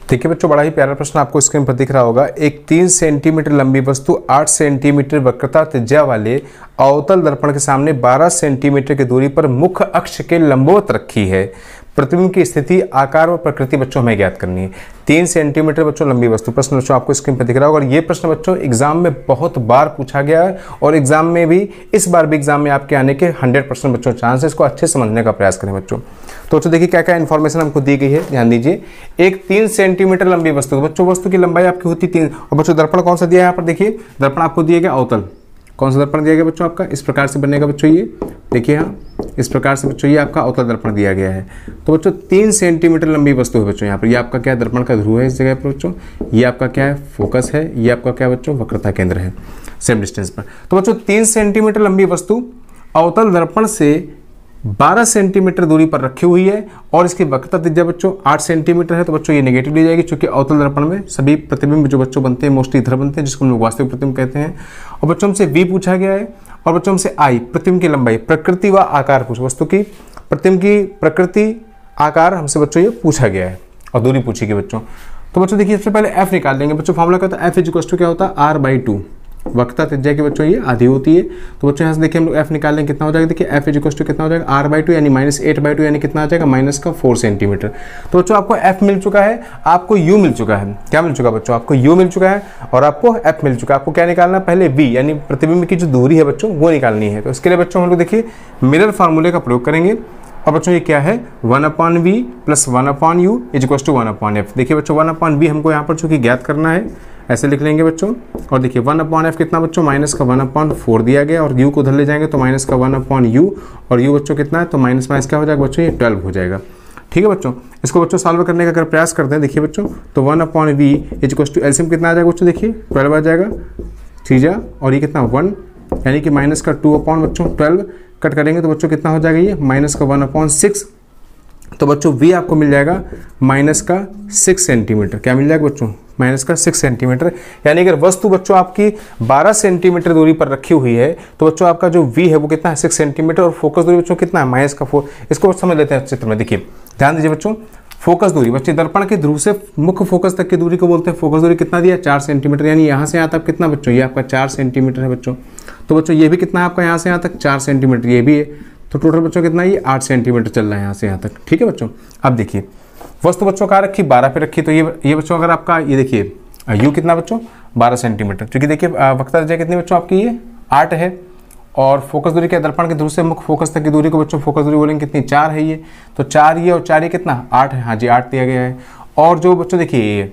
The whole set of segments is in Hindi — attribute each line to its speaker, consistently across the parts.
Speaker 1: देखिए बच्चों, बड़ा ही प्यारा प्रश्न आपको स्क्रीन पर दिख रहा होगा। एक 3 सेंटीमीटर लंबी वस्तु 8 सेंटीमीटर वक्रता त्रिज्या वाले अवतल दर्पण के सामने 12 सेंटीमीटर की दूरी पर मुख्य अक्ष के लंबवत रखी है। प्रतिबिंब की स्थिति, आकार व प्रकृति बच्चों हमें ज्ञात करनी है। 3 सेंटीमीटर बच्चों लंबी वस्तु, प्रश्न बच्चों आपको स्क्रीन पर दिख रहा होगा। और ये प्रश्न बच्चों एग्जाम में बहुत बार पूछा गया है और एग्जाम में भी, इस बार भी एग्जाम में आपके आने के 100% बच्चों चांस है। इसको अच्छे समझने का प्रयास करें बच्चों। तो बच्चों देखिए क्या क्या इन्फॉर्मेशन हमको दी गई है, ध्यान दीजिए। एक 3 सेंटीमीटर लंबी वस्तु, बच्चों वस्तु की लंबाई आपकी होती 3, और बच्चों दर्पण कौन सा दिया है यहाँ पर, देखिए दर्पण आपको दिया गया अवतल। कौन सा दर्पण दिया गया बच्चों आपका, इस प्रकार से बनेगा बच्चों, ये देखिए यहाँ इस प्रकार से बच्चों ये आपका अवतल दर्पण दिया गया है। तो बच्चों 3 सेंटीमीटर लंबी वस्तु है बच्चों यहाँ पर। ये आपका क्या दर्पण का ध्रुव है इस जगह पर बच्चों, ये आपका क्या है फोकस है, ये आपका क्या बच्चों वक्रता केंद्र है सेम डिस्टेंस पर। तो बच्चों 3 सेंटीमीटर लंबी वस्तु अवतल दर्पण से 12 सेंटीमीटर दूरी पर रखी हुई है और इसकी वक्रता त्रिज्या बच्चों 8 सेंटीमीटर है। तो बच्चों ये नेगेटिव ली जाएगी, क्योंकि अवतल दर्पण में सभी प्रतिबिंब जो बच्चों बनते हैं मोस्टली इधर बनते हैं, जिसको हम लोग वास्तविक प्रतिबिंब कहते हैं। और बच्चों हमसे V पूछा गया है और बच्चों हमसे I प्रतिबिंब की लंबाई, प्रकृति व आकार पूछा, वस्तु की प्रतिबिंब की प्रकृति आकार हमसे बच्चों ये पूछा गया है और दूरी पूछी गई बच्चों। तो बच्चों देखिए सबसे पहले F निकाल लेंगे बच्चों। फॉर्मूला क्या होता है, F = क्या होता है R/2। वक्रता त्रिज्या की बच्चों ये आधी होती है। तो बच्चों यहाँ से देखिए हम लोग F निकाल लेंगे, कितना हो जाएगा, देखिए F कितना हो जाएगा R/2 यानी -8/2 यानी कितना आ जाएगा -4 सेंटीमीटर। तो बच्चों आपको F मिल चुका है, आपको U मिल चुका है। क्या मिल चुका है बच्चों, आपको U मिल चुका है और आपको F मिल चुका है। आपको क्या निकालना है, पहले V यानी प्रतिबिंब की जो दूरी है बच्चों वो निकालनी है। तो इसके लिए बच्चों हम लोग देखिए मिरर फार्मूले का प्रयोग करेंगे। और बच्चों ये क्या है 1/V + 1/U = 1/F। देखिए बच्चों 1/V हमको यहाँ पर चूंकि ज्ञात करना है, ऐसे लिख लेंगे बच्चों। और देखिए 1/F कितना बच्चों, -1/4 दिया गया और U को उधर ले जाएंगे तो -1/U और U बच्चों कितना है, तो माइनस क्या हो जाएगा बच्चों, ये 12 हो जाएगा। ठीक है बच्चों, इसको बच्चों सॉल्व करने का अगर प्रयास करते हैं, देखिए बच्चों तो 1/V = एलसीएम कितना आ जाएगा बच्चों, देखिए 12 आ जाएगा, त्रिज्या और ये कितना 1 यानी कि -2 बच्चों 12 कट करेंगे तो बच्चों कितना हो जाएगा, ये -1/6। तो बच्चों V आपको मिल जाएगा -6 सेंटीमीटर। क्या मिल जाएगा बच्चों, -6 सेंटीमीटर। यानी अगर वस्तु बच्चों आपकी 12 सेंटीमीटर दूरी पर रखी हुई है तो बच्चों आपका जो V है वो कितना है 6 सेंटीमीटर और फोकस दूरी बच्चों कितना है -4। इसको समझ लेते हैं चित्र में। देखिए ध्यान दीजिए बच्चों, फोकस दूरी बच्चे दर्पण के ध्रुव से मुख्य फोकस तक की दूरी को बोलते हैं। फोकस दूरी कितना दिया 4 सेंटीमीटर, यानी यहाँ से यहाँ तक कितना बच्चों, ये आपका 4 सेंटीमीटर है बच्चों। तो बच्चों ये भी कितना है आपका, यहाँ से यहाँ तक 4 सेंटीमीटर ये भी है। तो टोटल बच्चों कितना, ये 8 सेंटीमीटर चल रहा है यहाँ से यहाँ तक। ठीक है बच्चों, अब देखिए वस्तु बच्चों कहाँ रखी, 12 पे रखी। तो ये बच्चों अगर आपका ये देखिए U कितना बच्चों 12 सेंटीमीटर, क्योंकि देखिए वक्रता त्रिज्या कितनी बच्चों आपकी, ये 8 है और फोकस दूरी क्या, दर्पण के ध्रुव से मुख्य फोकस तक की दूरी को बच्चों फोकस दूरी बोलेंगे कितनी, 4 है ये। तो 4 ये और 4 ये कितना 8 है, हाँ जी 8 दिया गया है। और जो बच्चों देखिए ये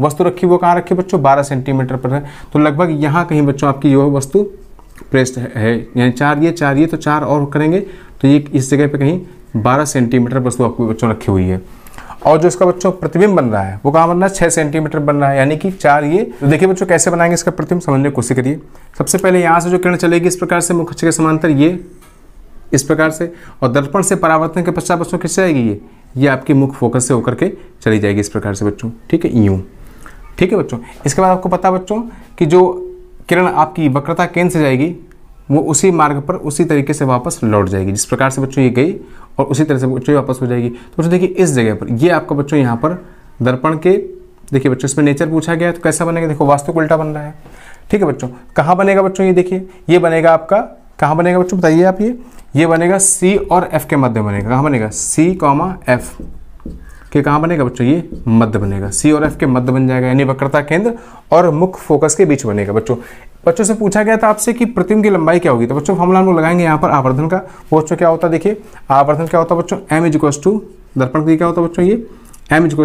Speaker 1: वस्तु रखी वो कहाँ रखी बच्चों, 12 सेंटीमीटर पर है। तो लगभग यहाँ कहीं बच्चों आपकी जो वस्तु प्रेस्ड है, यानी 4 ये तो 4 और करेंगे तो ये इस जगह पे कहीं 12 सेंटीमीटर वस्तु आपको बच्चों रखी हुई है। और जो इसका बच्चों प्रतिबिंब बन रहा है वो कहाँ बन रहा है, 6 सेंटीमीटर बन रहा है, यानी कि 4 ये। तो देखिए बच्चों कैसे बनाएंगे इसका प्रतिबिंब, समझने की कोशिश करिए। सबसे पहले यहाँ से जो किरण चलेगी इस प्रकार से मुख्य अक्ष के समांतर, ये इस प्रकार से, और दर्पण से परावर्तन के पश्चात बच्चों किससे आएगी, ये आपकी मुख्य फोकस से होकर के चली जाएगी इस प्रकार से बच्चों। ठीक है, यूं। ठीक है बच्चों, इसके बाद आपको पता बच्चों कि जो किरण आपकी वक्रता केंद्र से जाएगी वो उसी मार्ग पर उसी तरीके से वापस लौट जाएगी जिस प्रकार से बच्चों ये गई और उसी तरह से बच्चों वापस हो जाएगी। तो बच्चों देखिए इस जगह पर ये आपका बच्चों यहाँ पर दर्पण के, देखिए बच्चों इसमें नेचर पूछा गया है तो कैसा बनेगा, देखो वास्तविक उल्टा बन रहा है। ठीक है बच्चों, कहाँ बनेगा बच्चों, ये देखिए ये बनेगा आपका, कहाँ बनेगा बच्चों बताइए आप, ये बनेगा C और F के मध्य बनेगा। कहाँ बनेगा, C, F के कहाँ बनेगा बच्चों, ये मध्य बनेगा, C और F के मध्य बन जाएगा, यानी वक्रता केंद्र और मुख्य फोकस के बीच बनेगा बच्चों। बच्चों से पूछा गया था आपसे कि प्रतिबिंब की लंबाई क्या होगी, तो बच्चों फॉर्मूला हम लोग लगाएंगे यहाँ पर आवर्धन का। वो बच्चों क्या होता है, देखिए आवर्धन क्या होता है बच्चों, M = दर्पण की क्या होता है बच्चों, ये M =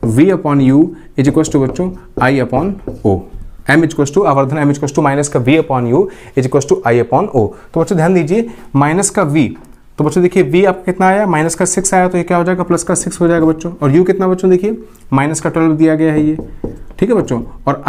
Speaker 1: -V/U = बच्चों I/O। M = आवर्धन M = -V/U = I/O। तो बच्चों ध्यान दीजिए -V, तो बच्चों देखिए V आपका कितना आया, -6 आया, तो ये क्या हो जाएगा +6 हो जाएगा बच्चों। और U कितना बच्चों, देखिए -12 दिया गया है ये। ठीक है बच्चों, और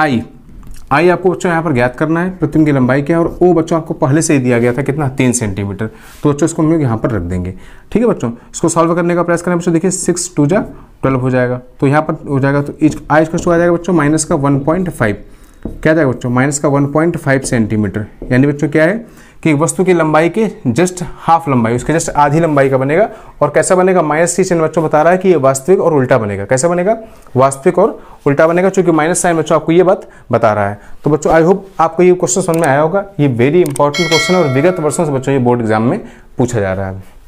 Speaker 1: I आपको बच्चों यहाँ पर ज्ञात करना है, प्रतिबिंब की लंबाई क्या है, और O बच्चों आपको पहले से ही दिया गया था कितना 3 सेंटीमीटर। तो बच्चों इसको हम लोग यहाँ पर रख देंगे। ठीक है बच्चों, इसको सॉल्व करने का प्रयास करें बच्चों। देखिए 6 2 जा 12 हो जाएगा, तो यहाँ पर हो जाएगा, तो I = आ जाएगा बच्चों -1.5। क्या जाएगा बच्चों, माइनस का 1.5 सेंटीमीटर, यानी बच्चों क्या है कि वस्तु की लंबाई के जस्ट हाफ लंबाई, उसके जस्ट आधी लंबाई का बनेगा। और कैसा बनेगा, माइनस की चिन्ह बच्चों बता रहा है कि ये वास्तविक और उल्टा बनेगा। कैसा बनेगा, वास्तविक और उल्टा बनेगा, चूंकि माइनस साइन बच्चों आपको ये बात बता रहा है। तो बच्चों आई होप आपको ये क्वेश्चन समझ में आया होगा। ये वेरी इंपॉर्टेंट क्वेश्चन है और विगत वर्षों से बच्चों ये बोर्ड एग्जाम में पूछा जा रहा है।